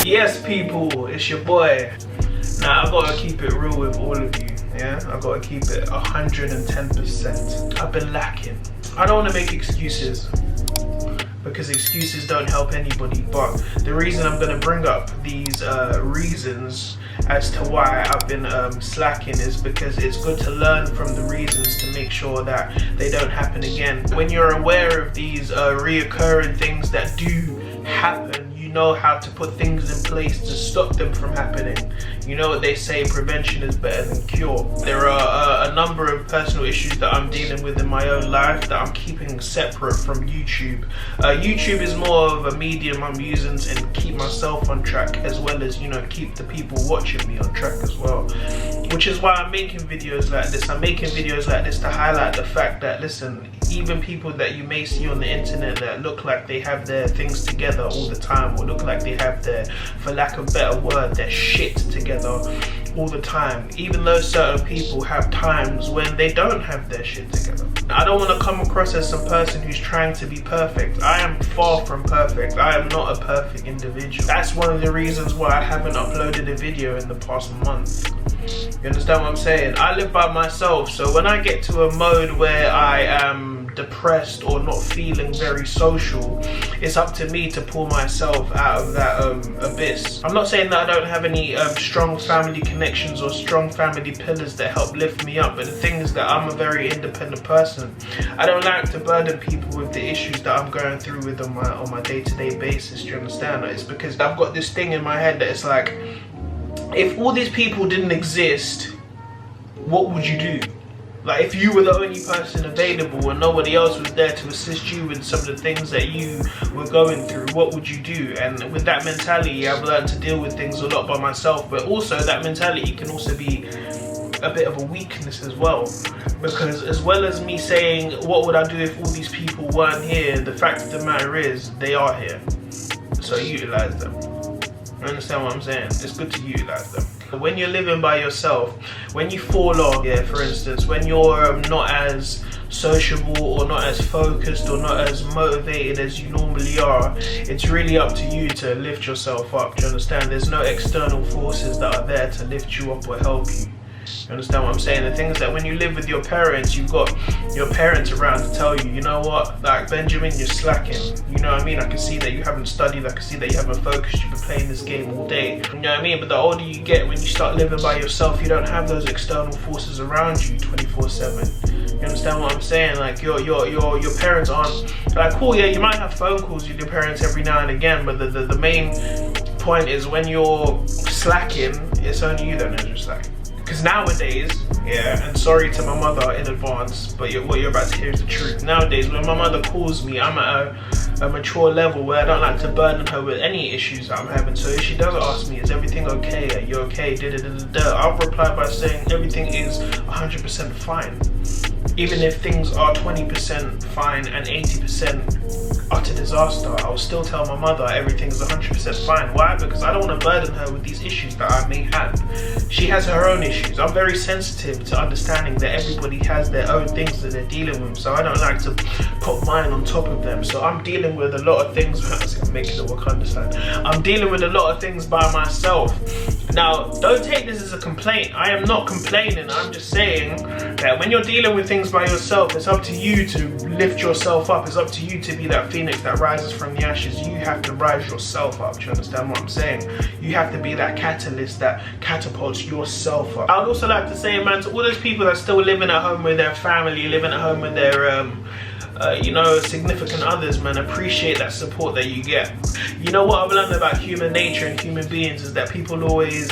Yes, people, it's your boy. Now, I gotta keep it real with all of you, yeah? I gotta keep it 110%. I've been lacking. I don't wanna make excuses, because excuses don't help anybody, but the reason I'm gonna bring up these reasons as to why I've been slacking is because it's good to learn from the reasons to make sure that they don't happen again. When you're aware of these reoccurring things that do happen, you know how to put things in place to stop them from happening. You know what they say, prevention is better than cure. There are a number of personal issues that I'm dealing with in my own life that I'm keeping separate from YouTube. YouTube is more of a medium I'm using to keep myself on track, as well as, you know, keep the people watching me on track as well. Which is why I'm making videos like this. I'm making videos like this to highlight the fact that, listen, even people that you may see on the internet that look like they have their things together all the time, or look like they have their, for lack of a better word, their shit together all the time, even though certain people have times when they don't have their shit together. I don't want to come across as some person who's trying to be perfect. I am far from perfect. I am not a perfect individual. That's one of the reasons why I haven't uploaded a video in the past month. You understand what I'm saying? I live by myself, so when I get to a mode where I am depressed or not feeling very social, it's up to me to pull myself out of that abyss. I'm not saying that I don't have any strong family connections or strong family pillars that help lift me up, but the thing is that I'm a very independent person. I don't like to burden people with the issues that I'm going through with on my day-to-day basis. Do you understand? It's because I've got this thing in my head that it's like, if all these people didn't exist, what would you do? Like, if you were the only person available and nobody else was there to assist you with some of the things that you were going through, what would you do? And with that mentality, I've learned to deal with things a lot by myself, but also that mentality can also be a bit of a weakness as well, because as well as me saying, what would I do if all these people weren't here, the fact of the matter is, they are here. So utilize them. You understand what I'm saying? It's good to utilize them. When you're living by yourself, when you fall off, yeah, for instance, when you're not as sociable or not as focused or not as motivated as you normally are, it's really up to you to lift yourself up. Do you understand? There's no external forces that are there to lift you up or help you. You understand what I'm saying? The thing is that when you live with your parents, you've got your parents around to tell you, you know what, like, Benjamin, you're slacking. You know what I mean? I can see that you haven't studied, I can see that you haven't focused, you've been playing this game all day. You know what I mean? But the older you get, when you start living by yourself, you don't have those external forces around you 24/7. You understand what I'm saying? Like, your parents aren't, like, cool, yeah, you might have phone calls with your parents every now and again, but the main point is when you're slacking, it's only you that knows you're slacking. Because nowadays, yeah, and sorry to my mother in advance, but what you're about to hear is the truth. Nowadays, when my mother calls me, I'm at a mature level where I don't like to burden her with any issues that I'm having. So if she does ask me, is everything okay? Are you okay? I'll reply by saying everything is 100% fine. Even if things are 20% fine and 80% utter disaster, I'll still tell my mother everything's 100% fine. Why? Because I don't want to burden her with these issues that I may have. She has her own issues. I'm very sensitive to understanding that everybody has their own things that they're dealing with, so I don't like to put mine on top of them. So I'm dealing with a lot of things. I'm making a Wakanda sign. I'm dealing with a lot of things by myself. Now, don't take this as a complaint. I am not complaining. I'm just saying that when you're dealing with things by yourself, it's up to you to lift yourself up. It's up to you to be that phoenix that rises from the ashes. You have to rise yourself up. Do you understand what I'm saying? You have to be that catalyst that catapults yourself up. I would also like to say, man, to all those people that are still living at home with their family, living at home with their you know, significant others, man, appreciate that support that you get. You know what I've learned about human nature and human beings is that people always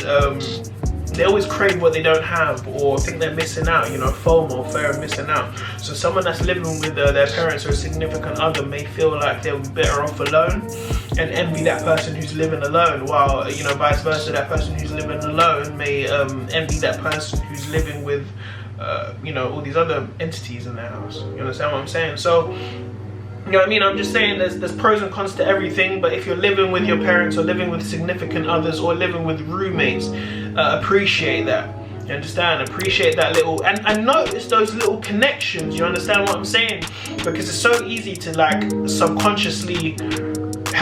they always crave what they don't have or think they're missing out, you know, FOMO, fear of missing out. So someone that's living with their parents or a significant other may feel like they'll be better off alone and envy that person who's living alone, while, you know, vice versa, that person who's living alone may envy that person who's living with you know, all these other entities in their house. You understand what I'm saying? So, you know what I mean? I'm just saying there's pros and cons to everything, but if you're living with your parents or living with significant others or living with roommates, appreciate that. You understand? Appreciate that little, and notice those little connections. You understand what I'm saying? Because it's so easy to, like, subconsciously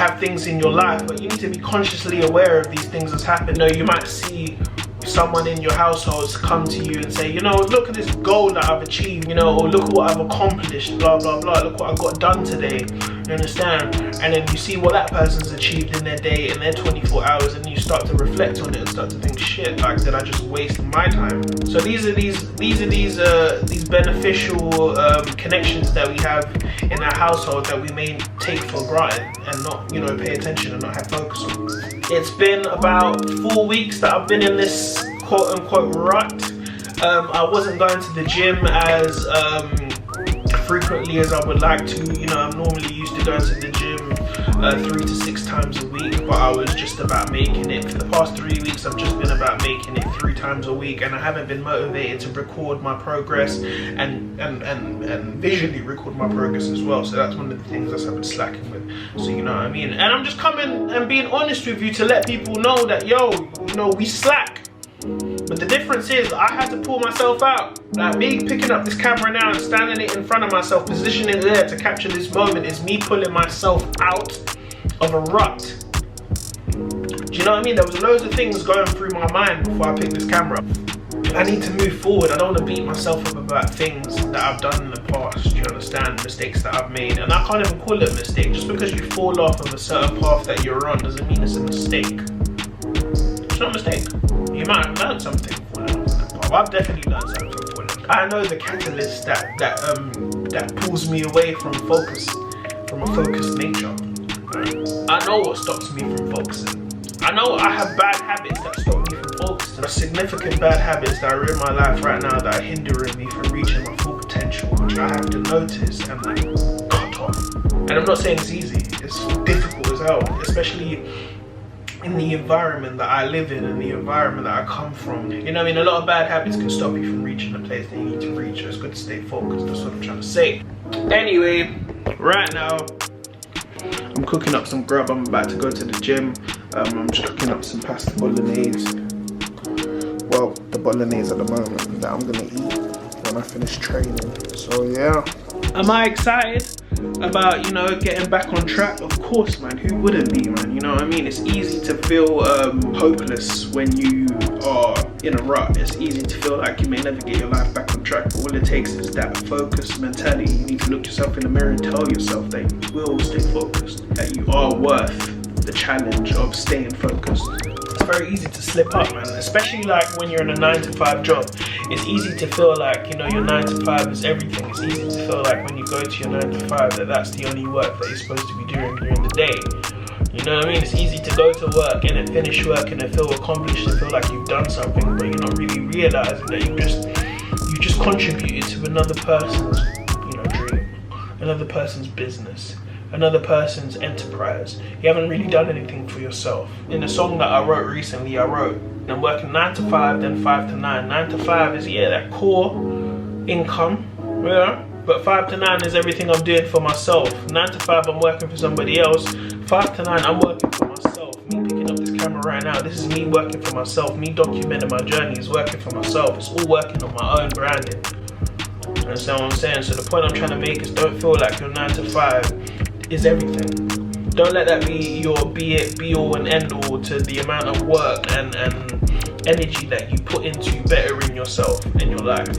have things in your life, but you need to be consciously aware of these things that's happening. You know, you might see someone in your household come to you and say, you know, look at this goal that I've achieved, you know, or look at what I've accomplished, blah blah blah, look what I got done today, you understand? And then you see what that person's achieved in their day, in their 24 hours, and you start to reflect on it and start to think, shit, like, did I just waste my time? So these are these beneficial connections that we have in our household that we may take for granted and not, you know, pay attention and not have focus on. It's been about 4 weeks that I've been in this quote-unquote rut. I wasn't going to the gym as frequently as I would like to. You know, I'm normally used to going to the gym 3 to 6 times a week, but I was just about making it. For the past 3 weeks, I've just been about making it 3 times a week, and I haven't been motivated to record my progress and visually record my progress as well. So that's one of the things that I've been slacking with. So you know what I mean? And I'm just coming and being honest with you to let people know that, yo, you know, we slack. But the difference is I had to pull myself out. Like, me picking up this camera now and standing it in front of myself, positioning it there to capture this moment, is me pulling myself out of a rut. Do you know what I mean? There was loads of things going through my mind before I picked this camera up. I need to move forward. I don't want to beat myself up about things that I've done in the past. Do you understand? Mistakes that I've made. And I can't even call it a mistake. Just because you fall off of a certain path that you're on doesn't mean it's a mistake. It's not a mistake. You might have learned something from that path. I've definitely learned something from it. I know the catalyst that pulls me away from focus, from a focused nature. Right? I know what stops me from focusing. I know I have bad habits that stop me from focusing. Significant bad habits that are in my life right now that are hindering me from reaching my full potential, which I have to notice and like cut off. And I'm not saying it's easy. It's difficult as hell, especially in the environment that I live in and the environment that I come from. You know what I mean? A lot of bad habits can stop you from reaching the place that you need to reach. So it's good to stay focused. That's what I'm trying to say. Anyway, right now, I'm cooking up some grub. I'm about to go to the gym. I'm just cooking up some pasta bolognese. Well, the bolognese at the moment that I'm gonna eat when I finish training. So yeah. Am I excited about, you know, getting back on track? Of course, man. Who wouldn't be, man? You know what I mean? It's easy to feel hopeless when you are in a rut. It's easy to feel like you may never get your life back on track. But all it takes is that focused mentality. You need to look yourself in the mirror and tell yourself that you will stay focused, that you are worth the challenge of staying focused. It's very easy to slip up, man, especially like when you're in a 9-to-5 job. It's easy to feel like, you know, your 9-to-5 is everything. It's easy to feel like when you go to your 9-to-5 that that's the only work that you're supposed to be doing during the day. You know what I mean? It's easy to go to work and then finish work and then feel accomplished and feel like you've done something, but you're not really realizing that you just contributed to another person's, you know, dream, another person's business, another person's enterprise. You haven't really done anything for yourself. In a song that I wrote recently, I wrote, I'm working 9-to-5, then 5 to 9. 9-to-5 is, yeah, that core income, yeah. But 5 to 9 is everything I'm doing for myself. 9-to-5, I'm working for somebody else. 5 to 9, I'm working for myself. Me picking up this camera right now, this is me working for myself. Me documenting my journey is working for myself. It's all working on my own branding. You understand what I'm saying? So the point I'm trying to make is don't feel like your 9-to-5 is everything. Don't let that be your be all and end all to the amount of work and energy that you put into bettering yourself in your life.